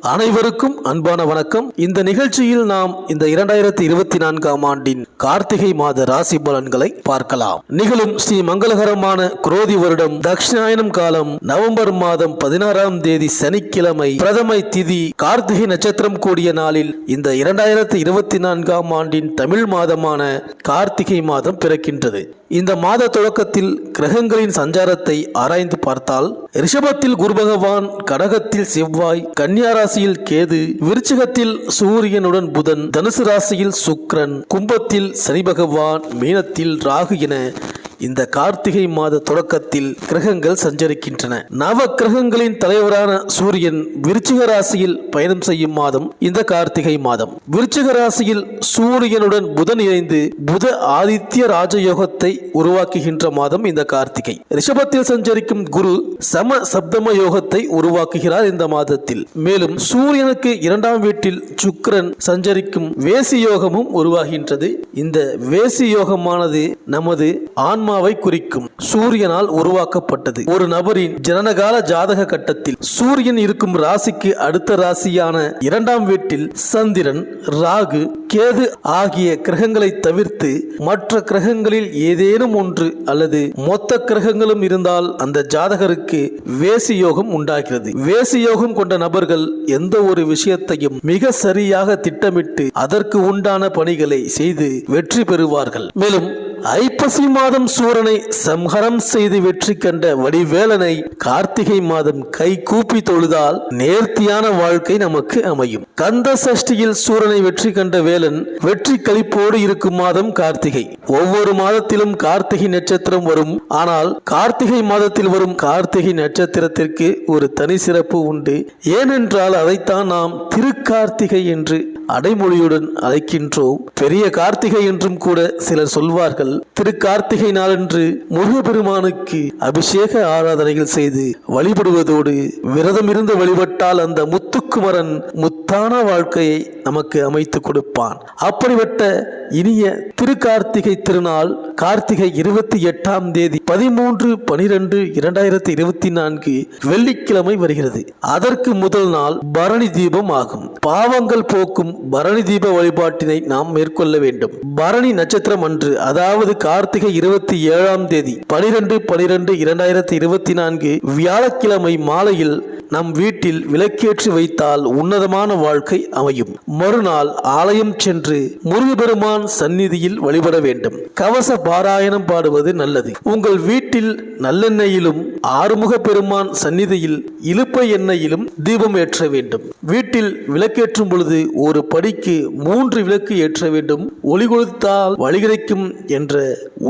அனைவருக்கும் அன்பான வணக்கம். இந்த நிகழ்ச்சியில் நாம் இந்த 2024ஆம் ஆண்டின் கார்த்திகை மாத ராசி பலன்களை பார்க்கலாம். நிகழும் ஸ்ரீ மங்களகரமான குரோதி வருடம் தட்சிணாயனம் காலம் நவம்பர் மாதம் 16ஆம் தேதி சனிக்கிழமை பிரதமை திதி கார்த்திகை நட்சத்திரம் கூடிய நாளில் இந்த 2024ஆம் ஆண்டின் தமிழ் மாதமான கார்த்திகை மாதம் பிறக்கின்றது. இந்த மாத தொடக்கத்தில் கிரகங்களின் சஞ்சாரத்தை ஆராய்ந்து பார்த்தால் ரிஷபத்தில் குரு பகவான், கடகத்தில் செவ்வாய், கன்னியா ராசியில் கேது, விருச்சிகத்தில் சூரியனுடன் புதன், தனுசு ராசியில் சுக்கிரன், கும்பத்தில் சனி பகவான், மீனத்தில் ராகு என இந்த கார்த்திகை மாத தொடக்கத்தில் கிரகங்கள் சஞ்சரிக்கின்றன. நவ கிரகங்களின் தலைவரான சூரியன் விருச்சிக ராசியில் பயணம் செய்யும் மாதம் இந்த கார்த்திகை மாதம். விருச்சிக ராசியில் சூரியனுடன் புதன் இணைந்து புத ஆதித்ய ராஜயோகத்தை உருவாக்குகின்ற மாதம் இந்த கார்த்திகை. ரிஷபத்தில் சஞ்சரிக்கும் குரு சம சப்தம யோகத்தை உருவாக்குகிறார் இந்த மாதத்தில். மேலும் சூரியனுக்கு 2ஆம் வீட்டில் சுக்கிரன் சஞ்சரிக்கும் வேசி யோகமும் உருவாகின்றது. இந்த வேசி யோகமானது நமது ஆன்மாவை குறிக்கும். சூரியனால் உருவாக்கப்பட்டது. ஒரு நபரின் ஜனனகால ஜாதக கட்டத்தில் சூரியன் இருக்கும் ராசிக்கு அடுத்த ராசியான 2ஆம் வீட்டில் சந்திரன், ராகு, கேது ஆகிய கிரகங்களை தவிர்த்து மற்ற கிரகங்களில் ஏதேனும் ஒன்று அல்லது மொத்த கிரகங்களும் இருந்தால் அந்த ஜாதகருக்கு வேசி யோகம் உண்டாகிறது. வேசி யோகம் கொண்ட நபர்கள் எந்த ஒரு விஷயத்தையும் மிக சரியாக திட்டமிட்டு அதற்கு உண்டான பணிகளை செய்து வெற்றி பெறுவார்கள். மேலும் ஐப்பசி மாதம் சூரனை சம்ஹரம் செய்து வெற்றி கண்ட வடிவேலனை கார்த்திகை மாதம் கை கூப்பி தொழுதால் நேர்த்தியான வாழ்க்கை நமக்கு அமையும். கந்த சஷ்டியில் சூரனை வெற்றி கண்ட வேலன் வெற்றி களிப்போடு இருக்கும் மாதம் கார்த்திகை. ஒவ்வொரு மாதத்திலும் கார்த்திகை நட்சத்திரம் வரும். ஆனால் கார்த்திகை மாதத்தில் வரும் கார்த்திகை நட்சத்திரத்திற்கு ஒரு தனி சிறப்பு உண்டு. ஏனென்றால் அதைத்தான் நாம் திருக்கார்த்திகை என்று அடைமொழியுடன் அழைக்கின்றோம். பெரிய கார்த்திகை என்றும் கூட சிலர் சொல்வார்கள். திருக்கார்த்திகை நாளன்று முருகப்பெருமானுக்கு அபிஷேக ஆராதனைகள் செய்து வழிபடுவதோடு விரதம் இருந்து வழிபட்டால் அந்த முத்துக்குமரன் முத்தான வாழ்க்கையை நமக்கு அமைத்து கொடுப்பான். அப்படிப்பட்ட இனிய திருக்கார்த்திகை திருநாள் கார்த்திகை 28ஆம் தேதி 13/12/2024 வெள்ளிக்கிழமை வருகிறது. அதற்கு முதல் நாள் பரணி தீபம் ஆகும். பாவங்கள் போக்கும் பரணி தீப வழிபாட்டினை நாம் மேற்கொள்ள வேண்டும். பரணி நட்சத்திரம் அன்று, அதாவது கார்த்திகை 27ஆம் தேதி 12/12/2024 வியாழக்கிழமை மாலையில் நம் வீட்டில் விளக்கேற்றி வைத்தால் உன்னதமான வாழ்க்கை அமையும். மறுநாள் ஆலயம் சென்று முருகப்பெருமான் சந்நிதியில் வழிபட வேண்டும். கவச பாராயணம் பாடுவது நல்லது. உங்கள் வீட்டில் நல்லெண்ணெயிலும் ஆறுமுக பெருமான் சந்நிதியில் இலுப்பை எண்ணெயிலும் தீபம் ஏற்ற வேண்டும். வீட்டில் விளக்கேற்றும் பொழுது ஒரு படிக்கு 3 விளக்கு ஏற்ற வேண்டும். ஒளி கொடுத்தால் வழி கிடைக்கும் என்ற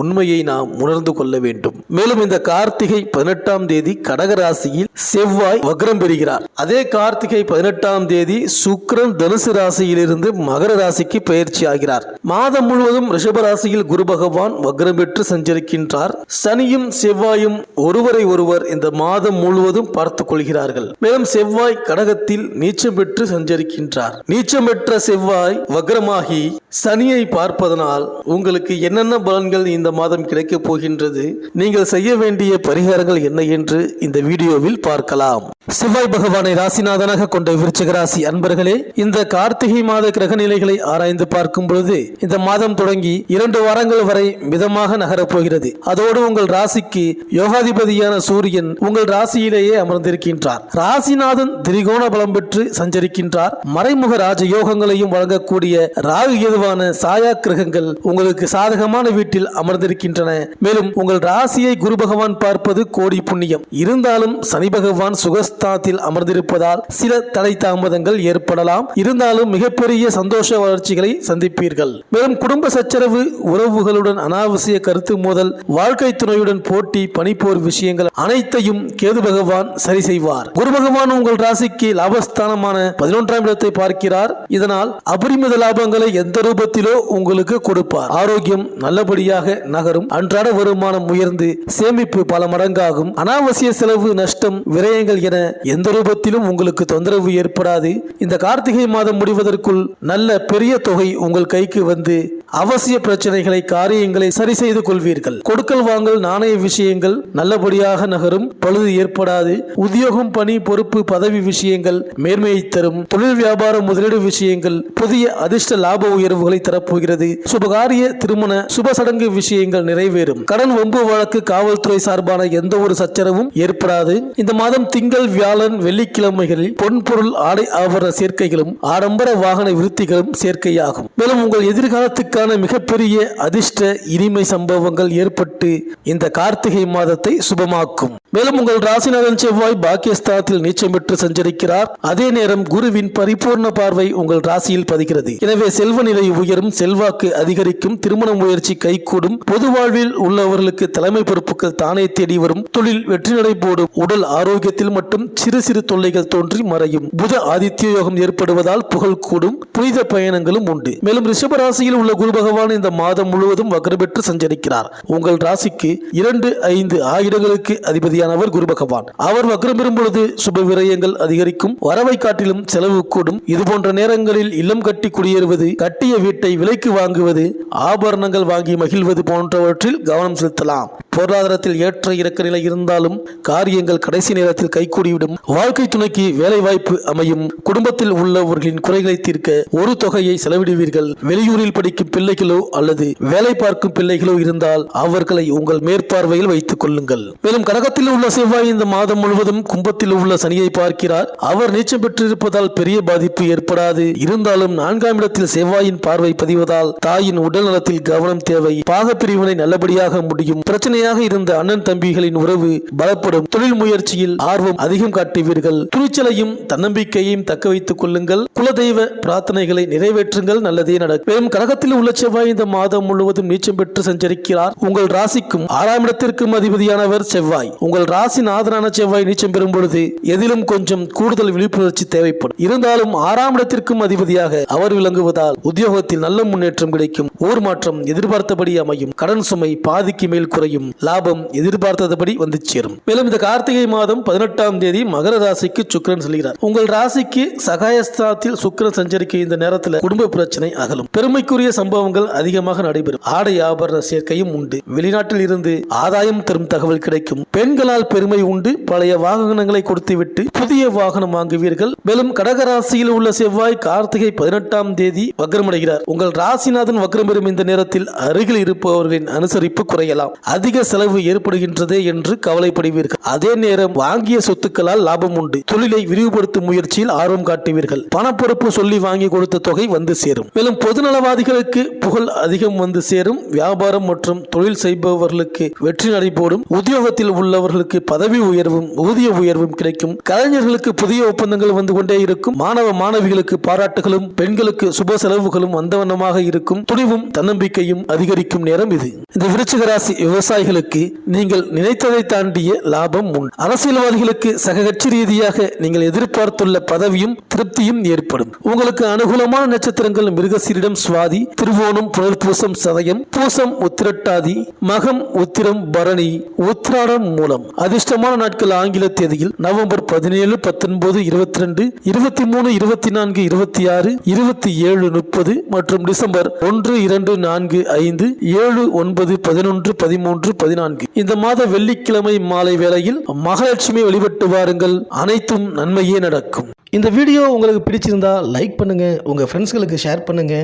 உண்மையை நாம் உணர்ந்து கொள்ள வேண்டும். மேலும் இந்த கார்த்திகை 18ஆம் தேதி கடகராசியில் செவ்வாய் வக்ரம் பெறுகிறார். அதே கார்த்திகை 18ஆம் தேதி சுக்கிரன் தனுசு ராசியிலிருந்து மகர ராசிக்கு பயிற்சி ஆகிறார். மாதம் முழுவதும் ரிஷப ராசியில் குரு பகவான் வக்ரம் பெற்று சஞ்சரிக்கின்றார். சனியும் செவ்வாயும் ஒருவரை ஒருவர் இந்த மாதம் முழுவதும் பார்த்துக் கொள்கிறார்கள். மேலும் செவ்வாய் கடகத்தில் நீச்சம் பெற்று சஞ்சரிக்கின்றார். நீச்சம் பெற்ற செவ்வாய் வக்ரமாகி சனியை பார்ப்பதனால் உங்களுக்கு என்னென்ன பலன்கள் இந்த மாதம் கிடைக்கப் போகின்றது, நீங்கள் செய்ய வேண்டிய பரிகாரங்கள் என்ன என்று இந்த வீடியோவில் பார்க்கலாம். செவ்வாய் பகவானை ராசிநாதனாக கொண்ட விருச்சிக ராசி அன்பர்களே, இந்த கார்த்திகை மாத கிரக நிலைகளை ஆராய்ந்து பார்க்கும் பொழுது இந்த மாதம் தொடங்கி 2 வாரங்கள் வரை மிதமாக நகரப் போகிறது. அதோடு உங்கள் ராசிக்கு யோகாதிபதியான சூரியன் உங்கள் ராசியிலேயே அமர்ந்திருக்கின்றார். ராசிநாதன் திரிகோண பலம் பெற்று சஞ்சரிக்கின்றார். மறைமுக ராஜ யோகங்களையும் வழங்கக்கூடிய ராகு ஏதுவான சாயா கிரகங்கள் உங்களுக்கு சாதகமான வீட்டில் அமர்ந்திருக்கின்றன. மேலும் உங்கள் ராசியை குரு பகவான் பார்ப்பது கோடி புண்ணியம். இருந்தாலும் சனி பகவான் சுகஸ்தானத்தில் அமர்ந்திருப்பதால் சில தடை தாமதங்கள் ஏற்படலாம். இருந்தாலும் மிகப்பெரிய சந்தோஷ வளர்ச்சிகளை சந்திப்பீர்கள். மேலும் குடும்ப சச்சரவு, உறவுகளுடன் அனாவசிய கருத்து மோதல், வாழ்க்கை துணையுடன் போட்டி, பணிப்போர் விஷயங்கள் அனைத்தையும் கேது பகவான் சரி செய்வார். குரு பகவான் உங்கள் ராசிக்கு லாபஸ்தானமான 11ஆம் இடத்தை பார்க்கிறார். இதனால் அபரிமித லாபங்களை எந்த ரூபத்திலோ உங்களுக்கு கொடுப்பார். ஆரோக்கியம் நல்லபடியாக நகரும். அன்றாட வருமானம் உயர்ந்து சேமிப்பு பல மடங்காகும். அனாவசிய செலவு, நஷ்டம், விரயங்கள் என எந்த ரூபத்திலும் உங்களுக்கு தொந்தரவு ஏற்படாது. இந்த கார்த்திகை மாதம் முடிவதற்குள் நல்ல பெரிய தொகை உங்கள் கைக்கு வந்து அவசிய பிரச்சனைகளை காரியங்களை சரி செய்து கொள்வீர்கள். கொடுக்கல் வாங்கல் நாணய விஷயங்கள் நல்லபடியாக நகரும். பழுது ஏற்படாது. உத்தியோகம் பணி பொறுப்பு பதவி விஷயங்கள் மேன்மையை தரும். தொழில் வியாபாரம் முதலீடு விஷயங்கள் புதிய அதிர்ஷ்ட லாப உயர்வுகளை தரப்போகிறது. சுபகாரிய திருமண சுப சடங்கு விஷயங்கள் நிறைவேறும். கடன் வம்பு வழக்கு காவல்துறை சார்பான எந்த ஒரு சச்சரவும் ஏற்படாது. இந்த மாதம் திங்கள் வியாழன் வெள்ளிக்கிழமைகளில் பொன் பொருள் ஆடை ஆபரண சேர்க்கைகளும் ஆடம்பர வாகன விருத்திகளும் சேர்க்கையாகும். மேலும் உங்கள் எதிர்காலத்துக்கான மிகப்பெரிய அதிர்ஷ்ட இனிமை சம்பவங்கள் ஏற்பட்டு இந்த கார்த்திகை மாதத்தை சுபமாக்கும். மேலும் உங்கள் ராசிநாதன் செவ்வாய் பாக்கியஸ்தானத்தில் நீச்சம் பெற்று சஞ்சரிக்கிறார். அதே நேரம் குருவின் பரிபூர்ண பார்வை உங்கள் ராசியில் பதிகிறது. எனவே செல்வ நிலை உயரும், செல்வாக்கு அதிகரிக்கும், திருமண முயற்சி கைகூடும், பொது வாழ்வில் உள்ளவர்களுக்கு தலைமை பொறுப்புகள் தானே தேடி வரும், தொழில் வெற்றி நடை போடும், உடல் ஆரோக்கியத்தில் மட்டும் சிறு சிறு தொல்லைகள் தோன்றி மறையும், புத ஆதித்ய யோகம் ஏற்படுவதால் புகழ் கூடும், புனித பயணங்களும் உண்டு. மேலும் ரிஷப ராசியில் உள்ள குரு பகவான் இந்த மாதம் முழுவதும் வக்ரம் பெற்று சஞ்சரிக்கிறார். உங்கள் ராசிக்கு 2, 5 ஆகிடங்களுக்கு அதிபதியானவர் குரு பகவான். அவர் வக்ரம் பெறும் பொழுது சுப விரயங்கள் அதிகரிக்கும், வரவை காட்டிலும் செலவு கூடும். இதுபோன்ற நேரங்களில் இல்லம் கட்டி குடியேறுவது, கட்டிய வீட்டை விலைக்கு வாங்குவது, ஆபரணங்கள் வாங்கி மகிழ்வது போன்றவற்றில் கவனம் செலுத்தலாம். பொருளாதாரத்தில் ஏற்ற இறக்க நிலை இருந்தாலும் காரியங்கள் கடைசி நேரத்தில் கைகூடிவிடும். வாழ்க்கை துணைக்கு வேலை வாய்ப்பு அமையும். குடும்பத்தில் உள்ளவர்களின் குறைகளை தீர்க்க ஒரு தொகையை செலவிடுவீர்கள். வெளியூரில் படிக்கும் பிள்ளைகளோ அல்லது வேலை பார்க்கும் பிள்ளைகளோ இருந்தால் அவர்களை உங்கள் மேற்பார்வையில் வைத்துக் கொள்ளுங்கள். மேலும் கடகத்தில் உள்ள செவ்வாய் இந்த மாதம் முழுவதும் கும்பத்தில் உள்ள சனியை பார்க்கிறார். அவர் நீச்சம் பெற்றிருப்பதால் பெரிய பாதிப்பு ஏற்படாது. இருந்தாலும் 4ஆம் இடத்தில் செவ்வாயின் பார்வை பதிவதால் தாயின் உடல் நலத்தில் கவனம் தேவை. பாகப்பிரிவினை நல்லபடியாக முடியும். பிரச்சனையாக இருந்த அண்ணன் தம்பிகளின் உறவு பலப்படும். தொழில் முயற்சியில் ஆர்வம் அதிகம் காட்டுவீர்கள். துணிச்சலையும் தன்னம்பிக்கையையும் தக்க வைத்துக் கொள்ளுங்கள். குலதெய்வ பிரார்த்தனைகளை நிறைவேற்றுங்கள். நல்லதே நடக்கும். மேலும் கடகத்தில் உள்ள செவ்வாய் இந்த மாதம் முழுவதும் நீச்சம் பெற்று சஞ்சரிக்கிறார். உங்கள் ராசிக்கும் 6ஆம் இடத்திற்கும் அதிபதியானவர் செவ்வாய். உங்கள் ராசி நாதனான செவ்வாய் நீச்சம் பெறும் பொழுது எதிலும் கொஞ்சம் கூடுதல் விழிப்புணர்ச்சி தேவைப்படும். இருந்தாலும் 6ஆம் இடத்திற்கும் அதிபதியாக அவர் விளங்குவதால் உத்தியோகத்தில் நல்ல முன்னேற்றம் கிடைக்கும். ஊர் மாற்றம் எதிர்பார்த்தபடி அமையும். கடன் சுமை பாதிக்கு மேல் குறையும். லாபம் எதிர்பார்த்தபடி வந்து சேரும். மேலும் இந்த கார்த்திகை மாதம் 18ஆம் தேதி மகர ராசிக்கு சுக்கிரன் செல்கிறார். உங்கள் ராசிக்கு சகாயஸ்தானத்தில் சுக்கிரன் சஞ்சரிக்க இந்த நேரத்தில் குடும்ப பிரச்சனை அகலும். பெருமைக்குரிய சம்பவங்கள் அதிகமாக நடைபெறும். ஆடை ஆபரண சேர்க்கையும் உண்டு. வெளிநாட்டில் இருந்து ஆதாயம் தரும் தகவல் கிடைக்கும். பெண்களால் பெருமை உண்டு. பழைய வாகனங்களை கொடுத்துவிட்டு புதிய வாகனம் வாங்குவீர்கள். மேலும் கடகராசியில் உள்ள செவ்வாய் கார்த்திகை 18ஆம் தேதி வக்ரமடைகிறார். உங்கள் ராசிநாதன் வக்ரம் பெறும் இந்த நேரத்தில் அருகில் இருப்பவர்களின் அனுசரிப்பு குறையலாம். அதிக செலவு ஏற்படுகின்றதே என்று கவலைப்படுவீர்கள். அதே நேரம் வாங்கிய சொத்துக்களால் லாபம் உண்டு. தொழிலை விரிவுபடுத்தும் முயற்சியில் ஆர்வம் காட்டுவீர்கள். பணப்பொறுப்பு சொல்லி வாங்கி கொடுத்த தொகை வந்து சேரும். மேலும் பொதுநலவாதிகளுக்கு புகழ் அதிகம் வந்து சேரும். வியாபாரம் மற்றும் தொழில் செய்பவர்களுக்கு வெற்றி நடைபோடும். உத்தியோகத்தில் உள்ளவர்களுக்கு பதவி உயர்வும் ஊதிய உயர்வும் கிடைக்கும். கலைஞர்களுக்கு புதிய ஒப்பந்தங்கள் வந்து கொண்டே இருக்கும். மாணவ மாணவிகளுக்கு பாராட்டுகளும் பெண்களுக்கு சுப செலவுகளும் வந்தவண்ணமாக இருக்கும். துணிவும் தன்னம்பிக்கையும் அதிகரிக்கும் நேரம் இது. இந்த விருச்சிக ராசி விவசாயிகளுக்கு நீங்கள் நினைத்ததை தாண்டிய லாபம் உண்டு. அரசியல்வாதிகளுக்கு சக கட்சி ரீதியாக நீங்கள் எதிர்பார்த்துள்ள பதவியும் திருப்தியும் ஏற்படும். உங்களுக்கு அனுகூலமான நட்சத்திரங்கள் மிருகசீரிடம் சுவாதி, திருவோணம், புனர்பூசம், சதயம், பூசம், உத்திரட்டாதி, மகம், உத்திரம், பரணி, உத்திராடம், மூலம். அதிர்ஷ்டமான நாட்கள் ஆங்கில தேதியில் நவம்பர் 17, 19, 22, 23, 24, 26, 27, 30 மற்றும் டிசம்பர் 1, 2, 4, 5, 7, 9, 11, 13, 14. இந்த மாத வெள்ளிக்கிழமை மாலை வேளையில் மகாலட்சுமி வழிபட்டு வாருங்கள். அனைத்தும் நன்மையே நடக்கும். இந்த வீடியோ உங்களுக்கு பிடிச்சிருந்தா லைக் பண்ணுங்க, உங்க ஃப்ரெண்ட்ஸ்களுக்கு ஷேர் பண்ணுங்க.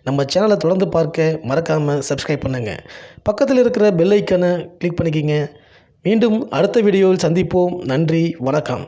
நம்ம சேனலை தொடர்ந்து பார்க்க மறக்காம சப்ஸ்கிரைப் பண்ணுங்க. பக்கத்தில் இருக்கிற பெல் ஐக்கானை கிளிக் பண்ணிக்கிங்க. மீண்டும் அடுத்த வீடியோவில் சந்திப்போம். நன்றி, வணக்கம்.